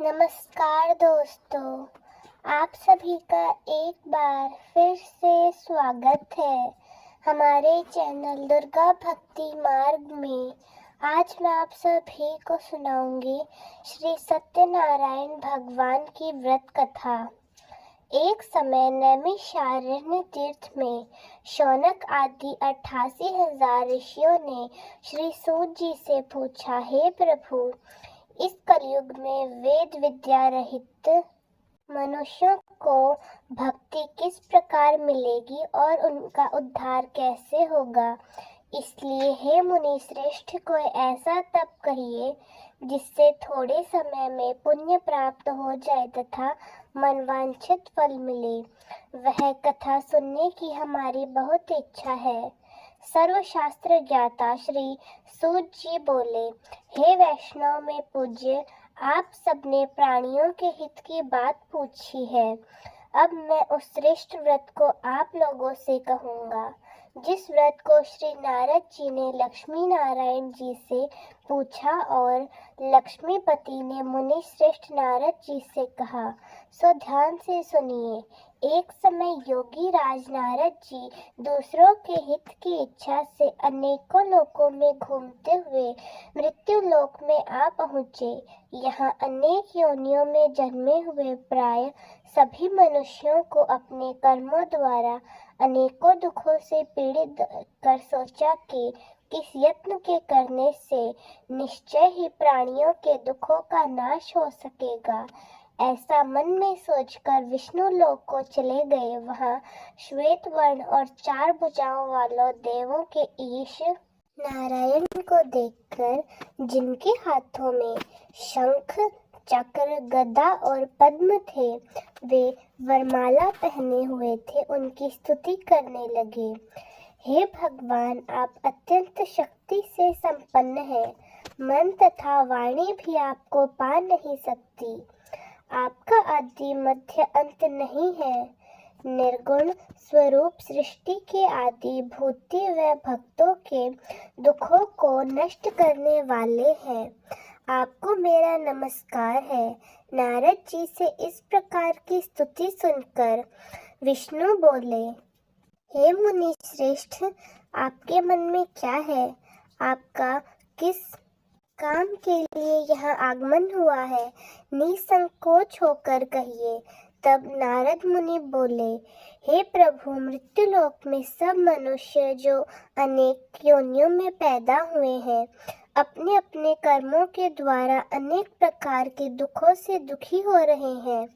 नमस्कार दोस्तों, आप सभी का एक बार फिर से स्वागत है हमारे चैनल दुर्गा भक्ति मार्ग में। आज मैं आप सभी को सुनाऊंगी श्री सत्यनारायण भगवान की व्रत कथा। एक समय नैमिषारण्य तीर्थ में शौनक आदि 88,000 ऋषियों ने श्री सूत जी से पूछा, हे प्रभु, इस कलयुग में वेद विद्या रहित मनुष्यों को भक्ति किस प्रकार मिलेगी और उनका उद्धार कैसे होगा। इसलिए हे मुनि श्रेष्ठ, कोई ऐसा तप कहिए जिससे थोड़े समय में पुण्य प्राप्त हो जाए तथा मनवांछित फल मिले। वह कथा सुनने की हमारी बहुत इच्छा है। सर्वशास्त्र ज्ञाता श्री सूत जी बोले, हे वैष्णव में पूज्य, आप सबने प्राणियों के हित की बात पूछी है। अब मैं उस श्रेष्ठ व्रत को आप लोगों से कहूँगा जिस व्रत को श्री नारद जी ने लक्ष्मी नारायण जी से पूछा और लक्ष्मीपति ने मुनि श्रेष्ठ नारद जी से कहा। सो ध्यान से सुनिए। एक समय योगी राज नारद जी दूसरों के हित की इच्छा से अनेकों लोकों में घूमते हुए मृत्यु लोक में आ पहुँचे। यहाँ अनेक योनियों में जन्मे हुए प्राय सभी मनुष्यों को अपने कर्मों द्वारा अनेकों दुखों से पीड़ित कर सोचा कि किस यत्न के करने से निश्चय ही प्राणियों के दुखों का नाश हो सकेगा। ऐसा मन में सोचकर विष्णु लोक को चले गए। वहाँ श्वेत वर्ण और 4 भुजाओं वालों देवों के ईश नारायण को देखकर, जिनके हाथों में शंख चक्र गदा और पद्म थे, वे वरमाला पहने हुए थे, उनकी स्तुति करने लगे। हे भगवान, आप अत्यंत शक्ति से संपन्न हैं। मन तथा वाणी भी आपको पा नहीं सकती। आपका आदि मध्य अंत नहीं है। निर्गुण स्वरूप सृष्टि के आदि भूति व भक्तों के दुखों को नष्ट करने वाले हैं। आपको मेरा नमस्कार है। नारद जी से इस प्रकार की स्तुति सुनकर विष्णु बोले, हे मुनि श्रेष्ठ, आपके मन में क्या है? आपका किस काम के लिए यहाँ आगमन हुआ है? निसंकोच होकर कहिए। तब नारद मुनि बोले, हे प्रभु, मृत्युलोक में सब मनुष्य जो अनेक योनियों में पैदा हुए हैं, अपने अपने कर्मों के द्वारा अनेक प्रकार के दुखों से दुखी हो रहे हैं।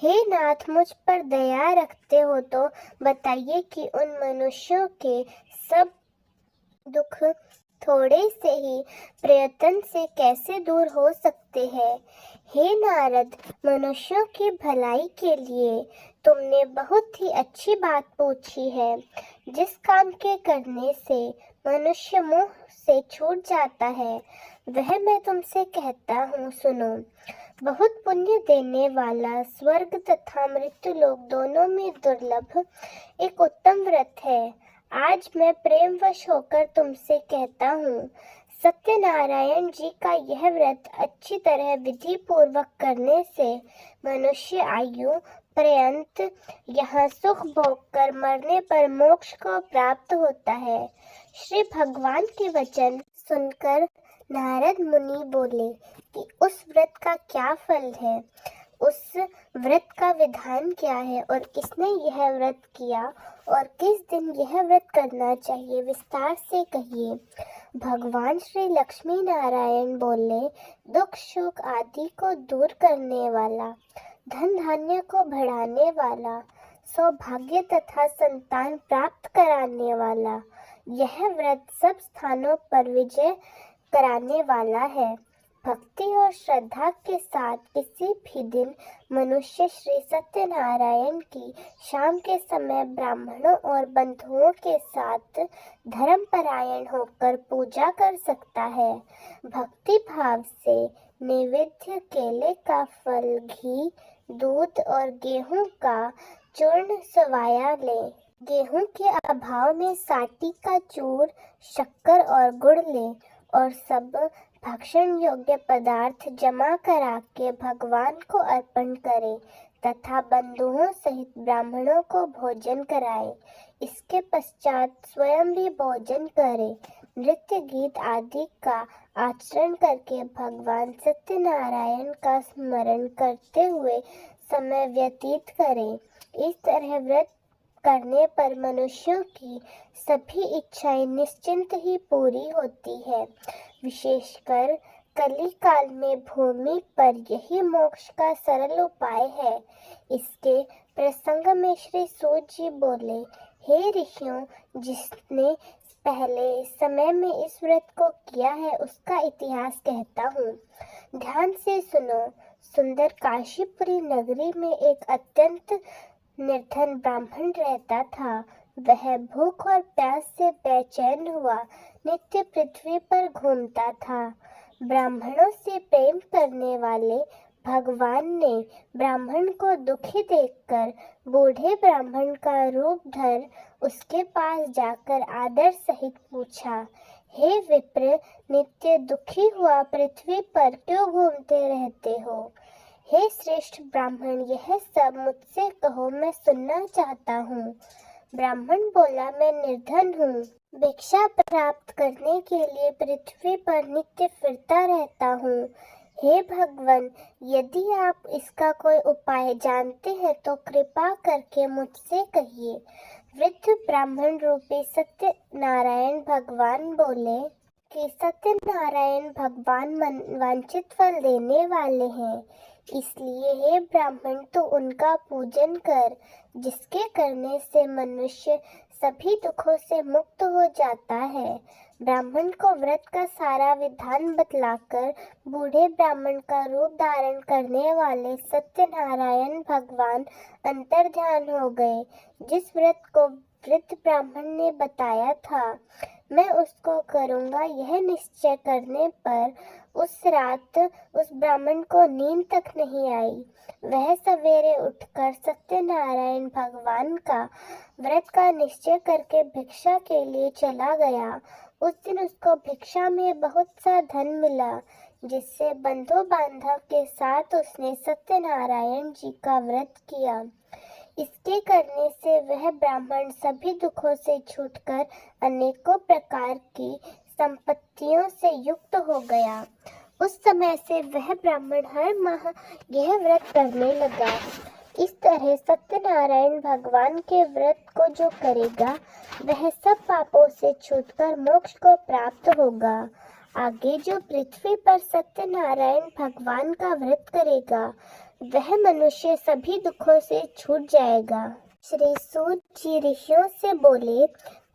हे नाथ, मुझ पर दया रखते हो तो बताइए कि उन मनुष्यों के सब दुख थोड़े से ही प्रयत्न से कैसे दूर हो सकते हैं। हे नारद, मनुष्यों की भलाई के लिए तुमने बहुत ही अच्छी बात पूछी है। जिस काम के करने से मनुष्य मोह से छूट जाता है, वह मैं तुमसे कहता हूँ, सुनो। बहुत पुण्य देने वाला स्वर्ग तथा मृत्युलोक दोनों में दुर्लभ एक उत्तम व्रत है। आज मैं प्रेमवश होकर तुमसे कहता हूँ, सत्यनारायण जी का यह व्रत अच्छी तरह विधि पूर्वक करने से मनुष्य आयु पर्यंत यहाँ सुख भोग कर मरने पर मोक्ष को प्राप्त होता है। श्री भगवान के वचन सुनकर नारद मुनि बोले कि उस व्रत का क्या फल है, उस व्रत का विधान क्या है और किसने यह व्रत किया और किस दिन यह व्रत करना चाहिए, विस्तार से कहिए। भगवान श्री लक्ष्मी नारायण बोले, दुख शोक आदि को दूर करने वाला, धन धान्य को बढ़ाने वाला, सौभाग्य तथा संतान प्राप्त कराने वाला, यह व्रत सब स्थानों पर विजय कराने वाला है। भक्ति और श्रद्धा के साथ किसी भी दिन मनुष्य श्री सत्यनारायण की शाम के समय ब्राह्मणों और बंधुओं के साथ धर्मपरायण होकर पूजा कर सकता है। भक्ति भाव से नैवेद्य केले का फल, घी, दूध और गेहूं का चूर्ण सवाया ले। गेहूं के अभाव में साटी का चूर, शक्कर और गुड़ ले और सब भक्षण योग्य पदार्थ जमा करा के भगवान को अर्पण करे तथा बंधुओं सहित ब्राह्मणों को भोजन कराए। इसके पश्चात स्वयं भी भोजन करे। नृत्य गीत आदि का आचरण करके भगवान सत्यनारायण का स्मरण करते हुए समय व्यतीत करे। इस तरह व्रत करने पर मनुष्यों की सभी इच्छाएं निश्चिंत ही पूरी होती है। विशेषकर कली काल में भूमि पर यही मोक्ष का सरल उपाय है। इसके प्रसंग में श्री सूत जी बोले, हे ऋषियों, जिसने पहले समय में इस व्रत को किया है उसका इतिहास कहता हूँ। ध्यान से सुनो। सुंदर काशीपुरी नगरी में एक अत्यंत निर्धन ब्राह्मण रहता था। वह भूख और प्यास से बेचैन हुआ नित्य पृथ्वी पर घूमता था। ब्राह्मणों से प्रेम करने वाले भगवान ने ब्राह्मण को दुखी देखकर बूढ़े ब्राह्मण का रूप धर उसके पास जाकर आदर सहित पूछा, हे विप्र, नित्य दुखी हुआ पृथ्वी पर क्यों घूमते रहते हो? हे श्रेष्ठ ब्राह्मण, यह सब मुझसे कहो, मैं सुनना चाहता हूँ। ब्राह्मण बोला, मैं निर्धन हूँ, भिक्षा प्राप्त करने के लिए पृथ्वी पर नित्य फिरता रहता हूँ। हे भगवान, यदि आप इसका कोई उपाय जानते हैं तो कृपा करके मुझसे कहिए। वृद्ध ब्राह्मण रूपी सत्यनारायण भगवान बोले कि सत्यनारायण भगवान वांछित फल देने वाले हैं, इसलिए हे ब्राह्मण, तो उनका पूजन कर, जिसके करने से मनुष्य सभी दुखों से मुक्त हो जाता है। ब्राह्मण को व्रत का सारा विधान बतलाकर बूढ़े ब्राह्मण का रूप धारण करने वाले सत्यनारायण भगवान अंतर्ध्यान हो गए। जिस व्रत को वृद्ध ब्राह्मण ने बताया था, मैं उसको करूँगा, यह निश्चय करने पर उस रात उस ब्राह्मण को नींद तक नहीं आई। वह सवेरे उठकर सत्यनारायण भगवान का व्रत का निश्चय करके भिक्षा के लिए चला गया। उस दिन उसको भिक्षा में बहुत सा धन मिला, जिससे बंधु बांधव के साथ उसने सत्यनारायण जी का व्रत किया। इसके करने से वह ब्राह्मण सभी दुखों से छूटकर अनेकों प्रकार की संपत्तियों से युक्त हो गया। उस समय से वह ब्राह्मण हर माह यह व्रत करने लगा। इस तरह सत्यनारायण भगवान के व्रत को जो करेगा वह सब पापों से छूटकर मोक्ष को प्राप्त होगा। आगे जो पृथ्वी पर सत्यनारायण भगवान का व्रत करेगा वह मनुष्य सभी दुखों से छूट जाएगा। श्री सूत जी ऋषियों से बोले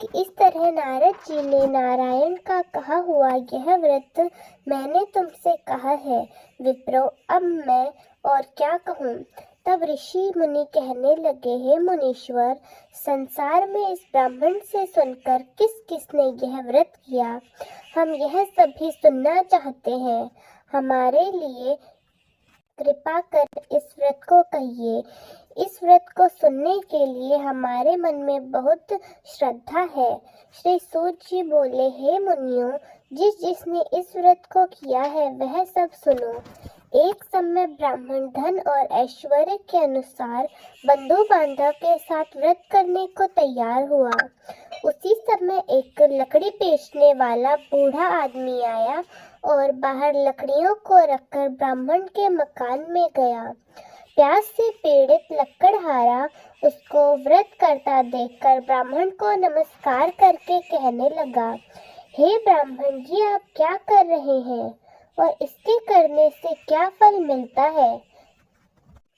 कि इस तरह नारद जी ने नारायण का कहा हुआ यह व्रत मैंने तुमसे कहा है। विप्रो, अब मैं और क्या कहूँ? तब ऋषि मुनि कहने लगे, हे मुनीश्वर, संसार में इस ब्राह्मण से सुनकर किस किसने यह व्रत किया, हम यह सभी सुनना चाहते हैं। हमारे लिए कृपा कर इस व्रत को कहिए। इस व्रत को सुनने के लिए हमारे मन में बहुत श्रद्धा है। श्री सूत जी बोले, हे मुनियों, जिसने इस व्रत को किया है वह सब सुनो। एक समय ब्राह्मण धन और ऐश्वर्य के अनुसार बंधु बांधव के साथ व्रत करने को तैयार हुआ। उसी समय एक लकड़ी बेचने वाला बूढ़ा आदमी आया और बाहर लकड़ियों को रखकर ब्राह्मण के मकान में गया। प्यास से पीड़ित लकड़हारा उसको व्रत करता देखकर ब्राह्मण को नमस्कार करके कहने लगा, हे ब्राह्मण जी, आप क्या कर रहे हैं और इसके करने से क्या फल मिलता है?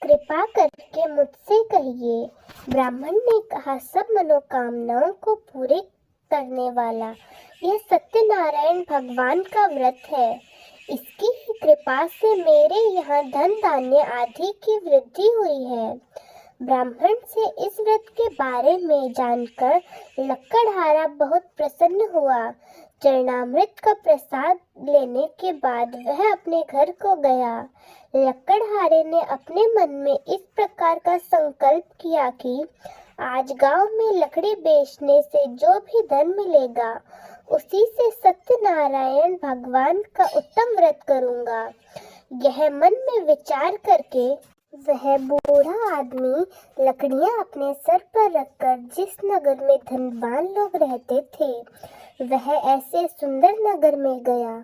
कृपा करके मुझसे कहिए। ब्राह्मण ने कहा, सब मनोकामनाओं को पूरे करने वाला यह सत्यनारायण भगवान का व्रत है। इसकी ही कृपा से मेरे यहाँ धन धान्य आदि की वृद्धि हुई है। ब्राह्मण से इस व्रत के बारे में जानकर लकड़हारा बहुत प्रसन्न हुआ। चरणामृत का प्रसाद लेने के बाद वह अपने घर को गया। लकड़हारे ने अपने मन में इस प्रकार का संकल्प किया कि आज गांव में लकड़ी बेचने से जो भी धन मिलेगा उसी से सत्यनारायण भगवान का उत्तम व्रत करूंगा। यह मन में विचार करके वह बूढ़ा आदमी लकड़ियां अपने सर पर रखकर जिस नगर में धनवान लोग रहते थे, वह ऐसे सुंदर नगर में गया।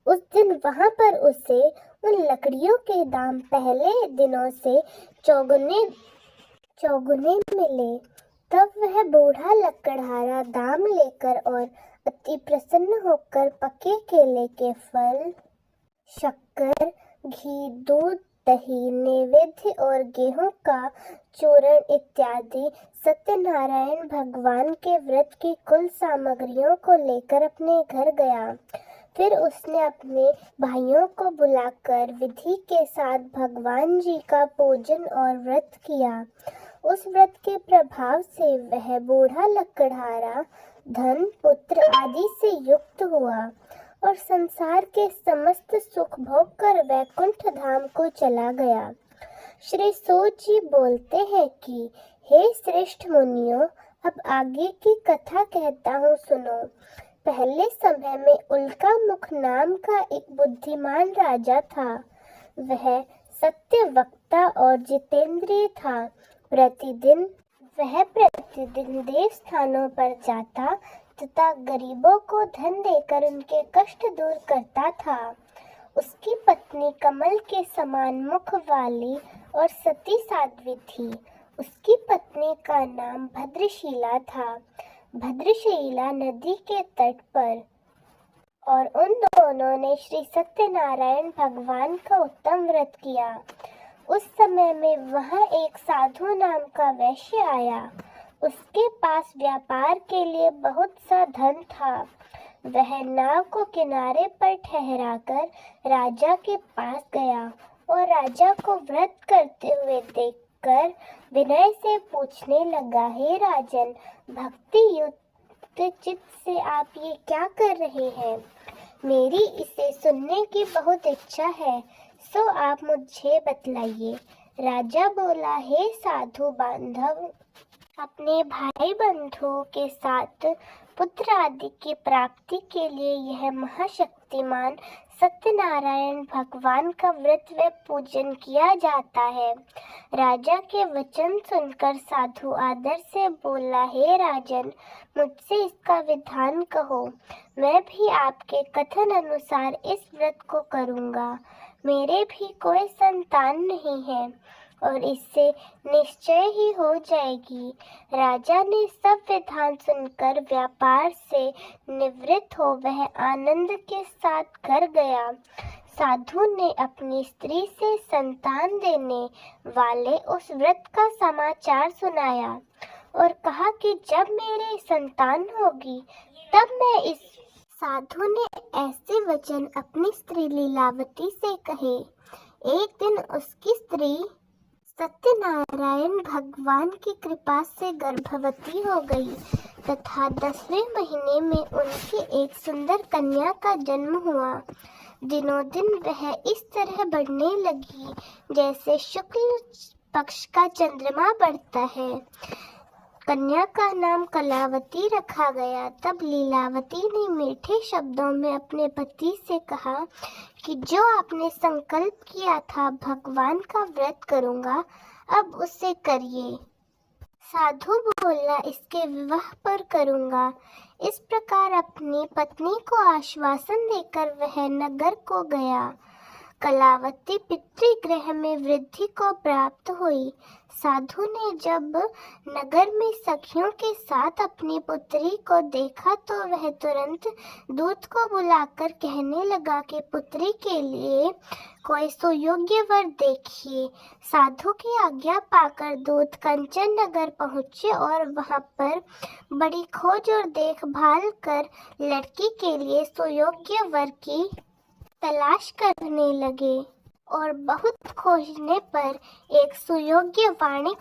उस दिन वहां पर उसे उन लकड़ियों के दाम पहले दिनों से चौगुने मिले। तब वह बूढ़ा लकड़हारा दाम लेकर और अति प्रसन्न होकर पके केले के फल, शक्कर, घी, दूध, दही, नैवेद्य और गेहूं का चूर्ण इत्यादि सत्यनारायण भगवान के व्रत की कुल सामग्रियों को लेकर अपने घर गया। फिर उसने अपने भाइयों को बुलाकर विधि के साथ भगवान जी का पूजन और व्रत किया। उस व्रत के प्रभाव से वह बूढ़ा लकड़हारा धन, पुत्र आदि से युक्त हुआ और संसार के समस्त सुख भोग कर वैकुंठ धाम को चला गया। श्री सूत जी बोलते हैं कि हे श्रेष्ठ मुनियों, अब आगे की कथा कहता हूँ, सुनो। पहले समय में उल्का मुख नाम का एक बुद्धिमान राजा था। वह सत्य वक्ता और जितेंद्रिय था। वह प्रतिदिन देव स्थानों पर जाता तथा गरीबों को धन देकर उनके कष्ट दूर करता था। उसकी पत्नी कमल के समान मुख वाली और सती साध्वी थी। उसकी पत्नी का नाम भद्रशीला था। भद्रशीला नदी के तट पर, और उन दोनों ने श्री सत्यनारायण भगवान का उत्तम व्रत किया। उस समय में वहां एक साधु नाम का वैश्य आया। उसके पास व्यापार के लिए बहुत सा धन था। वह नाव को किनारे पर ठहराकर राजा के पास गया और राजा को व्रत करते हुए देखकर विनय से पूछने लगा, हे राजन, भक्ति युक्त चित्त से आप ये क्या कर रहे हैं? मेरी इसे सुनने की बहुत इच्छा है, सो आप मुझे बतलाइए। राजा बोला, हे साधु बांधव, अपने भाई बंधुओं के साथ पुत्र आदि की प्राप्ति के लिए यह महाशक्तिमान सत्यनारायण भगवान का व्रत व पूजन किया जाता है। राजा के वचन सुनकर साधु आदर से बोला, हे राजन, मुझसे इसका विधान कहो। मैं भी आपके कथन अनुसार इस व्रत को करूँगा। मेरे भी कोई संतान नहीं है और इससे निश्चय ही हो जाएगी। राजा ने सब विधान सुनकर व्यापार से निवृत्त हो वह आनंद के साथ घर गया। साधु ने अपनी स्त्री से संतान देने वाले उस व्रत का समाचार सुनाया और कहा कि जब मेरी संतान होगी तब मैं इस। साधु ने ऐसे वचन अपनी स्त्री लीलावती से कहे। एक दिन उसकी स्त्री सत्यनारायण भगवान की कृपा से गर्भवती हो गई तथा 10वें महीने में उनकी एक सुंदर कन्या का जन्म हुआ। दिनों दिन वह इस तरह बढ़ने लगी जैसे शुक्ल पक्ष का चंद्रमा बढ़ता है। कन्या का नाम कलावती रखा गया। तब लीलावती ने मीठे शब्दों में अपने पति से कहा कि जो आपने संकल्प किया था भगवान का व्रत करूंगा, अब उसे करिए। साधु बोला, इसके विवाह पर करूंगा। इस प्रकार अपनी पत्नी को आश्वासन देकर वह नगर को गया। कलावती पितृगृह में वृद्धि को प्राप्त हुई। साधु ने जब नगर में सखियों के साथ अपनी पुत्री को देखा तो वह तुरंत दूत को बुलाकर कहने लगा कि पुत्री के लिए कोई सुयोग्य वर देखिए। साधु की आज्ञा पाकर दूत कंचन नगर पहुँचे और वहां पर बड़ी खोज और देखभाल कर लड़की के लिए सुयोग्य वर की तलाश करने लगे और बहुत खोजने पर एक सुयोग्य वाणिक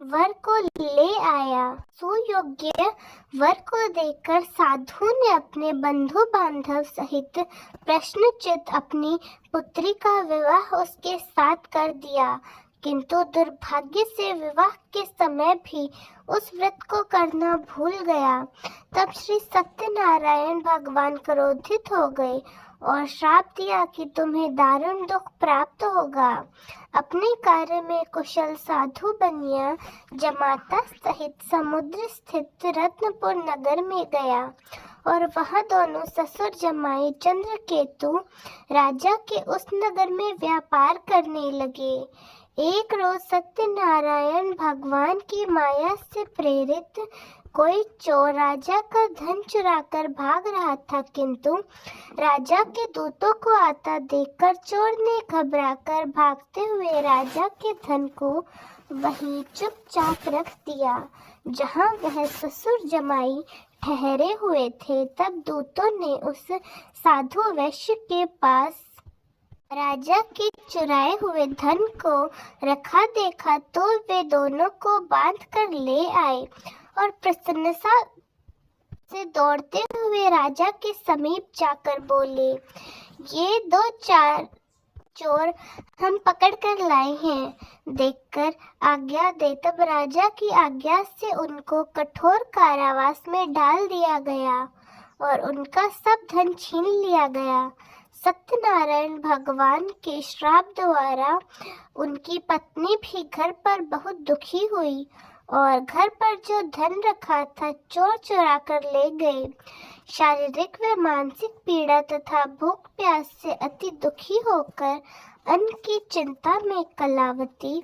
वर को ले आया। सुयोग्य वर को देखकर साधु ने अपने बंधु बांधव सहित प्रश्नचित अपनी पुत्री का विवाह उसके साथ कर दिया, किंतु दुर्भाग्य से विवाह के समय भी उस व्रत को करना भूल गया। तब श्री सत्यनारायण भगवान क्रोधित हो गए और श्राप दिया कि तुम्हें दारुण दुख प्राप्त होगा। अपने कार्य में कुशल साधु बनिया जमाता सहित समुद्र स्थित रत्नपुर नगर में गया और वहां दोनों ससुर जमाई चंद्रकेतु राजा के उस नगर में व्यापार करने लगे। एक रोज सत्यनारायण भगवान की माया से प्रेरित कोई चोर राजा का धन चुराकर भाग रहा था, किंतु राजा के दूतों को आता देखकर चोर ने घबराकर भागते हुए राजा के धन को वहीं चुपचाप रख दिया जहां वह ससुर जमाई ठहरे हुए थे। तब दूतों ने उस साधु वैश्य के पास राजा के चुराए हुए धन को रखा देखा तो वे दोनों को बांध कर ले आए और प्रसन्नता से दौड़ते हुए राजा के समीप जाकर बोले, ये 2-4 चोर हम पकड़ कर लाए हैं, देखकर आज्ञा दे। तब राजा की आज्ञा से उनको कठोर कारावास में डाल दिया गया और उनका सब धन छीन लिया गया। सत्यनारायण भगवान के श्राप द्वारा उनकी पत्नी भी घर पर बहुत दुखी हुई और घर पर जो धन रखा था चोर चुरा कर ले गए। शारीरिक व मानसिक पीड़ा तथा भूख प्यास से अति दुखी होकर अन्न की चिंता में कलावती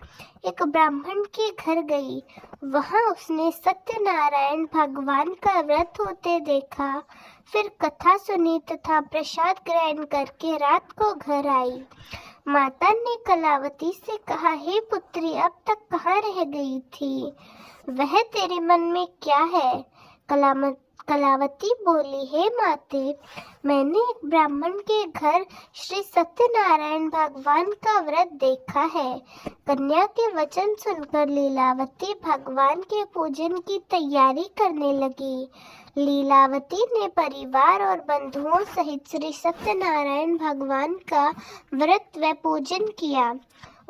एक ब्राह्मण के घर गई। वहां उसने सत्यनारायण भगवान का व्रत होते देखा, फिर कथा सुनी तथा प्रसाद ग्रहण करके रात को घर आई। माता ने कलावती से कहा, हे पुत्री, अब तक कहाँ रह गई थी? वह तेरे मन में क्या है? कलावती बोली, हे माते, मैंने एक ब्राह्मण के घर श्री सत्यनारायण भगवान का व्रत देखा है। कन्या के वचन सुनकर लीलावती भगवान के पूजन की तैयारी करने लगी। लीलावती ने परिवार और बंधुओं सहित श्री सत्यनारायण भगवान का व्रत व पूजन किया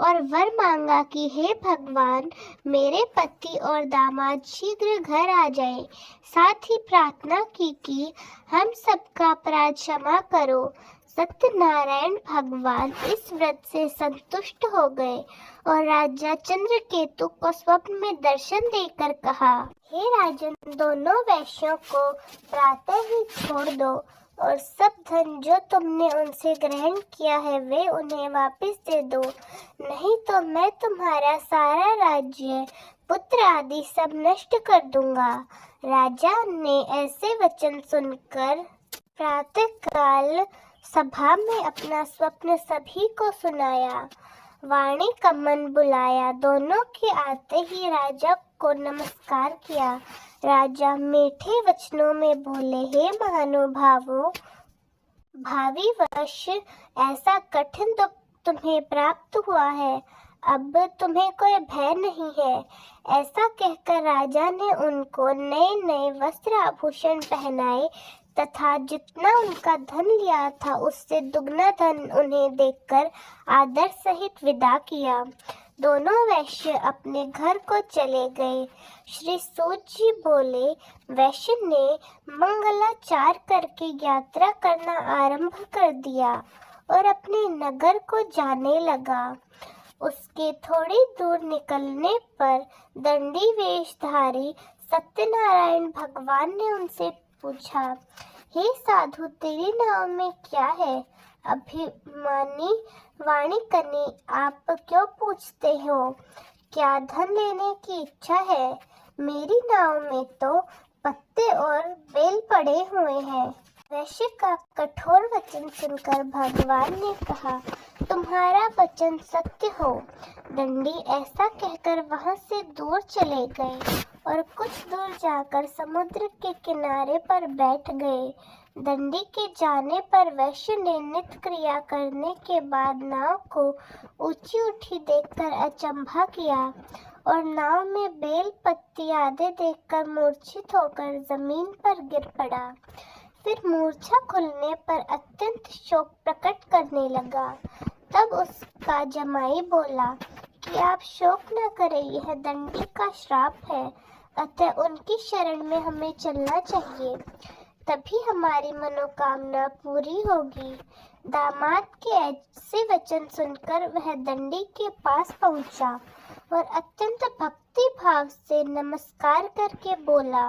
और वर मांगा कि हे भगवान, मेरे पति और दामाद शीघ्र घर आ जाए। साथ ही प्रार्थना की कि हम सबका अपराध क्षमा करो। सत्यनारायण भगवान इस व्रत से संतुष्ट हो गए और राजा चंद्रकेतु को स्वप्न में दर्शन देकर कहा, हे राजन, दोनों वैश्यों को प्रातः ही छोड़ दो और सब धन जो तुमने उनसे ग्रहण किया है वे उन्हें वापस दे दो, नहीं तो मैं तुम्हारा सारा राज्य, पुत्र आदि सब नष्ट कर दूंगा। राजा ने ऐसे वचन सुनकर प्रातःकाल सभा में अपना स्वप्न सभी को सुनाया। वाणी कम्मन बुलाया। दोनों के आते ही राजा को नमस्कार किया। राजा मीठे वचनों में बोले, हे महानुभावों, भावी वर्ष ऐसा कठिन दुख तुम्हें प्राप्त हुआ है, अब तुम्हें कोई भय नहीं है। ऐसा कहकर राजा ने उनको नए नए वस्त्र आभूषण पहनाए तथा जितना उनका धन लिया था उससे दुगना धन उन्हें देकर आदर सहित विदा किया। दोनों वैश्य अपने घर को चले गए। श्री सूत जी बोले, वैश्य ने मंगलाचार करके यात्रा करना आरंभ कर दिया और अपने नगर को जाने लगा। उसके थोड़ी दूर निकलने पर दंडी वेशधारी सत्यनारायण भगवान ने उनसे पूछा, हे साधु, तेरी नाव में क्या है? अभिमानी वाणी कनी, आप क्यों पूछते हो? क्या धन लेने की इच्छा है? मेरी नाव में तो पत्ते और बेल पड़े हुए हैं। वैश्य का कठोर वचन सुनकर भगवान ने कहा, तुम्हारा वचन सत्य हो। दंडी ऐसा कहकर वहां से दूर चले गए और कुछ दूर जाकर समुद्र के किनारे पर बैठ गए। दंडी के जाने पर वैश्य ने नित्य क्रिया करने के बाद नाव को ऊंची उठी देखकर अचंभा किया और नाव में बेल पत्ती आदि देखकर मूर्छित होकर जमीन पर गिर पड़ा। फिर मूर्छा खुलने पर अत्यंत शोक प्रकट करने लगा। तब उसका जमाई बोला, कि आप शोक न करें, यह दंडी का श्राप है, अतः उनकी शरण में हमें चलना चाहिए, तभी हमारी मनोकामना पूरी होगी। दामाद के ऐसे वचन सुनकर वह दंडी के पास पहुंचा और अत्यंत भक्ति भाव से नमस्कार करके बोला,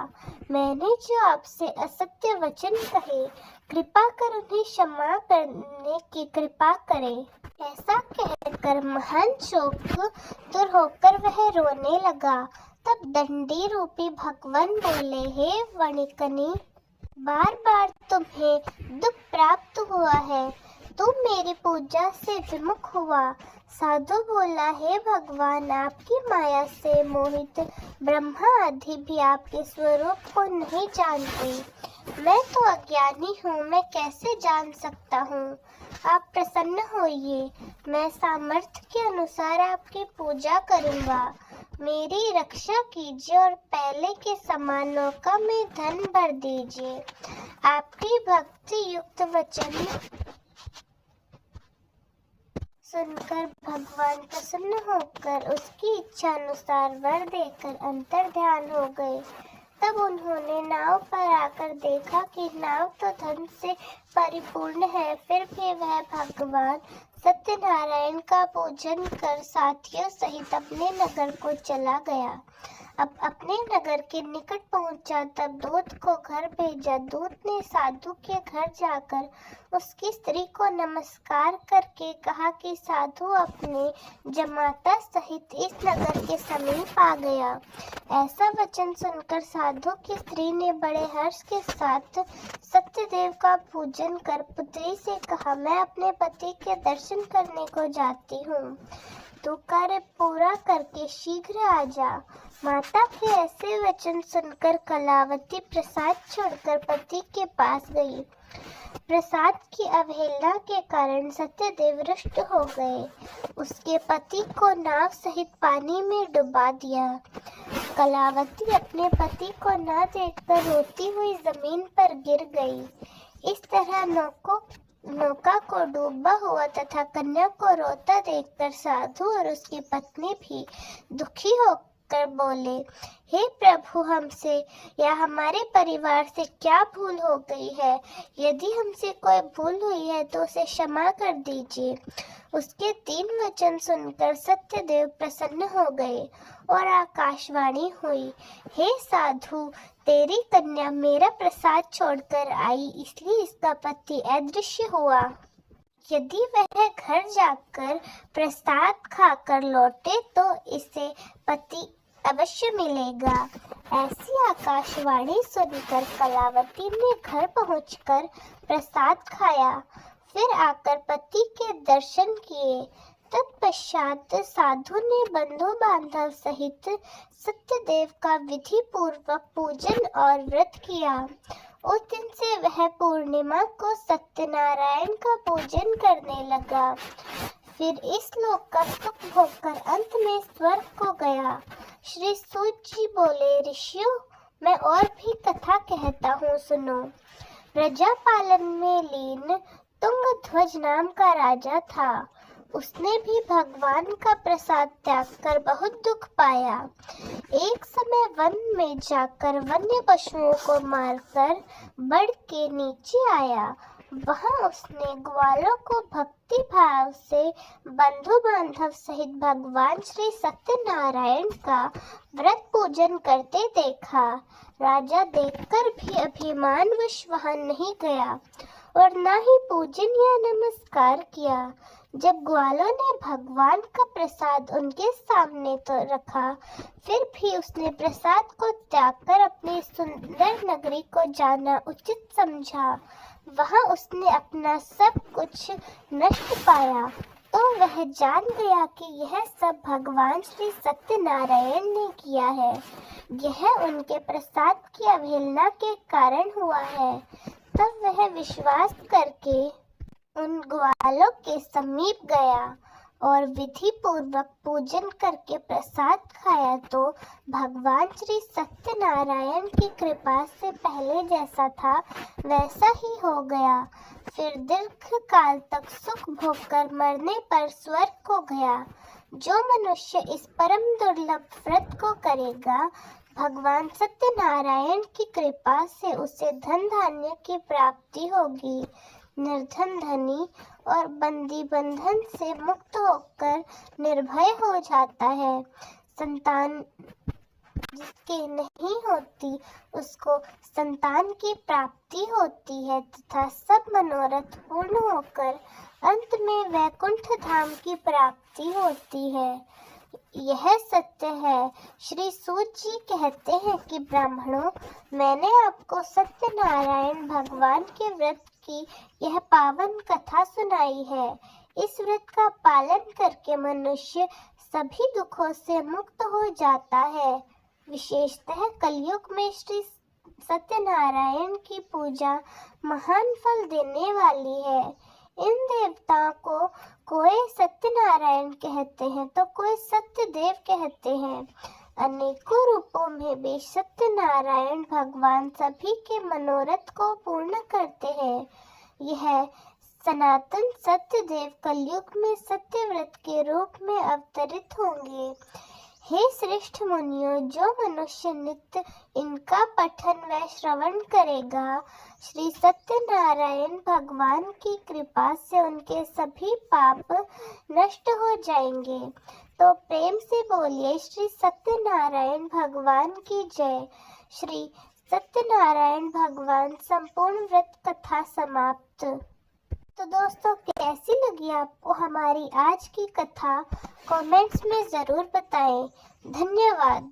मैंने जो आपसे असत्य वचन कहे, कृपा कर उन्हें क्षमा करने की कृपा करें। ऐसा कहकर महान शोक दूर होकर वह रोने लगा। तब दंडी रूपी भगवान बोले, हे वणिकनी, बार बार तुम्हें दुख प्राप्त हुआ है, तुम मेरी पूजा से विमुख हुआ। साधु बोला, हे भगवान, आपकी माया से मोहित ब्रह्मा आदि भी आपके स्वरूप को नहीं जानते। मैं तो अज्ञानी हूँ, मैं कैसे जान सकता हूँ? आप प्रसन्न होइए, मैं सामर्थ्य के अनुसार आपकी पूजा करूँगा। मेरी रक्षा कीजिए और पहले के समान नौका में धन भर दीजिए। आपकी भक्ति युक्त वचन सुनकर भगवान प्रसन्न होकर उसकी इच्छा अनुसार वर देकर अंतर ध्यान हो गए। तब उन्होंने नाव पर आकर देखा कि नाव तो धन से परिपूर्ण है, फिर भी वह भगवान सत्यनारायण का पूजन कर साथियों सहित अपने नगर को चला गया। अब अपने नगर के निकट पहुंचा, तब दूत को घर भेजा। दूत ने साधु के घर जाकर उसकी स्त्री को नमस्कार करके कहा कि साधु अपने जमाता सहित इस नगर के समीप आ गया। ऐसा वचन सुनकर साधु की स्त्री ने बड़े हर्ष के साथ सत्यदेव का पूजन कर पुत्री से कहा, मैं अपने पति के दर्शन करने को जाती हूँ, तू कार्य पूरा करके शीघ्र आ जा। माता के ऐसे वचन सुनकर कलावती प्रसाद छोड़कर पति के पास गई। प्रसाद की अवहेलना के कारण सत्यदेव रुष्ट हो गए, उसके पति को नाव सहित पानी में डुबा दिया। कलावती अपने पति को न देखकर रोती हुई जमीन पर गिर गई। इस तरह नौका को डूबा हुआ तथा कन्या को रोता देखकर साधु और उसकी पत्नी भी दुखी होकर बोले, हे प्रभु, हमसे या हमारे परिवार से क्या भूल हो गई है? यदि हमसे कोई भूल हुई है तो उसे क्षमा कर दीजिए। उसके 3 वचन सुनकर सत्यदेव प्रसन्न हो गए और आकाशवाणी हुई, हे साधु, तेरी कन्या मेरा प्रसाद छोड़कर आई, इसलिए इसका पति अदृश्य हुआ। यदि वह घर जाकर प्रसाद खाकर लौटे तो इसे पति अवश्य मिलेगा। ऐसी आकाशवाणी सुनकर कलावती ने घर पहुंचकर प्रसाद खाया, फिर आकर पति के दर्शन किए। तत्पश्चात साधु ने बंधु बांधव सहित सत्यदेव का विधि पूर्वक पूजन और व्रत किया। उस दिन से वह पूर्णिमा को सत्यनारायण का पूजन करने लगा। फिर इस लोक का सुख भोगकर अंत में स्वर्ग को गया। श्री सूत जी बोले, ऋषियों, मैं और भी कथा कहता हूँ, सुनो। प्रजा पालन में लीन तुंगध्वज नाम का राजा था। उसने भी भगवान का प्रसाद त्याग कर बहुत दुख पाया। एक समय वन में जाकर वन्य पशुओं को मारकर बढ़ के नीचे आया। वहां उसने ग्वालों को भक्ति भाव से बंधु बांधव सहित भगवान श्री सत्यनारायण का व्रत पूजन करते देखा। राजा देखकर भी अभिमानवश वहां नहीं गया और न ही पूजन या नमस्कार किया। जब ग्वालों ने भगवान का प्रसाद उनके सामने तो रखा, फिर भी उसने प्रसाद को त्याग कर अपनी सुंदर नगरी को जाना उचित समझा। वहां उसने अपना सब कुछ नष्ट पाया, तो वह जान गया कि यह सब भगवान श्री सत्यनारायण ने किया है। यह उनके प्रसाद की अवहेलना के कारण हुआ है। तब वह विश्वास करके उन ग्वालों के समीप गया और विधि पूर्वक पूजन करके प्रसाद खाया, तो भगवान श्री सत्यनारायण की कृपा से पहले जैसा था वैसा ही हो गया। फिर दीर्घ काल तक सुख भोगकर मरने पर स्वर्ग को गया। जो मनुष्य इस परम दुर्लभ व्रत को करेगा, भगवान सत्यनारायण की कृपा से उसे धन धान्य की प्राप्ति होगी। निर्धन धनी और बंदी बंधन से मुक्त होकर निर्भय हो जाता है। संतान जिसके नहीं होती उसको संतान की प्राप्ति होती है तथा सब मनोरथ पूर्ण होकर अंत में वैकुंठ धाम की प्राप्ति होती है। यह सत्य है। श्री सूत जी कहते हैं कि ब्राह्मणों, मैंने आपको सत्यनारायण भगवान के व्रत की यह पावन कथा सुनाई है। इस व्रत का पालन करके मनुष्य सभी दुखों से मुक्त हो जाता है। विशेषतः कलयुग में श्री सत्यनारायण की पूजा महान फल देने वाली है। इन देवताओं को कोई सत्यनारायण कहते हैं तो कोई सत्यदेव कहते हैं। अनेकों रूपों में भी सत्यनारायण भगवान सभी के मनोरथ को पूर्ण करते हैं। यह सनातन सत्यदेव कलयुग में सत्यव्रत के रूप में अवतरित होंगे। हे श्रेष्ठ मुनियों, जो मनुष्य नित्य इनका पठन व श्रवण करेगा, श्री सत्यनारायण भगवान की कृपा से उनके सभी पाप नष्ट हो जाएंगे। तो प्रेम से बोलिए श्री सत्यनारायण भगवान की जय। श्री सत्यनारायण भगवान संपूर्ण व्रत कथा समाप्त। तो दोस्तों, कैसी लगी आपको हमारी आज की कथा? कमेंट्स में ज़रूर बताएं। धन्यवाद।